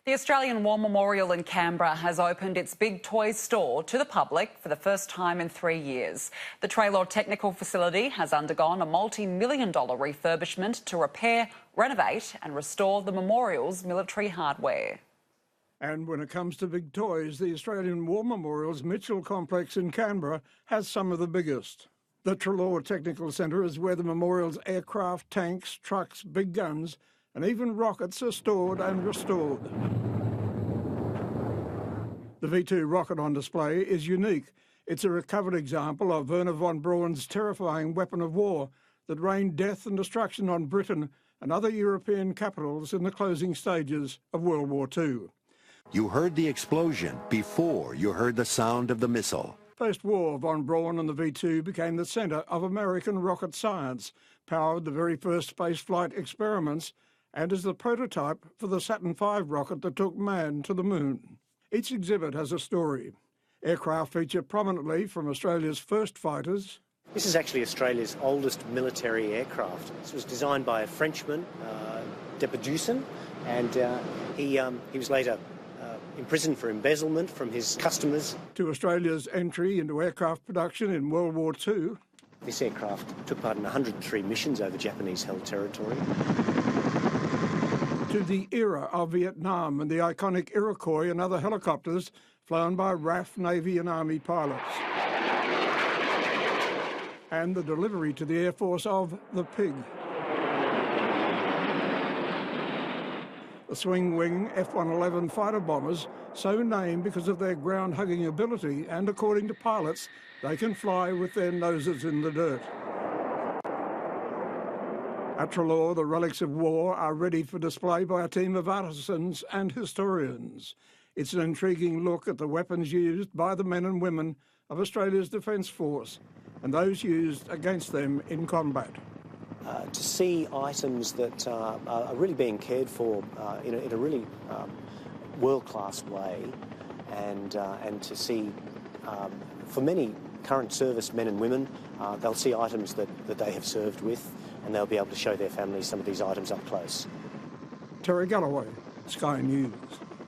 The Australian War Memorial in Canberra has opened its big toys store to the public for the first time in 3 years. The Traylor Technical Facility has undergone a multi-million-dollar refurbishment to repair, renovate and restore the memorial's military hardware. And when it comes to big toys, the Australian War Memorial's Mitchell complex in Canberra has some of the biggest. The Traylor Technical Centre is where the memorial's aircraft, tanks, trucks, big guns and even rockets are stored and restored. The V2 rocket on display is unique. It's a recovered example of Wernher von Braun's terrifying weapon of war that rained death and destruction on Britain and other European capitals in the closing stages of World War II. You heard the explosion before you heard the sound of the missile. Post-war, von Braun and the V2 became the centre of American rocket science, powered the very first spaceflight experiments, and is the prototype for the Saturn V rocket that took man to the moon. Each exhibit has a story. Aircraft feature prominently from Australia's first fighters. This is actually Australia's oldest military aircraft. This was designed by a Frenchman, Deperdussin, and he was later imprisoned for embezzlement from his customers. To Australia's entry into aircraft production in World War II. This aircraft took part in 103 missions over Japanese-held territory. To the era of Vietnam and the iconic Iroquois and other helicopters flown by RAF Navy and Army pilots. And the delivery to the Air Force of the Pig. The swing-wing F-111 fighter bombers, so named because of their ground-hugging ability, and according to pilots, they can fly with their noses in the dirt. At Traylor, the relics of war are ready for display by a team of artisans and historians. It's an intriguing look at the weapons used by the men and women of Australia's Defence Force and those used against them in combat. To see items that are really being cared for in a really world-class way, and to see, for many current service men and women, they'll see items that they have served with, and they'll be able to show their families some of these items up close. Terry Galloway, Sky News.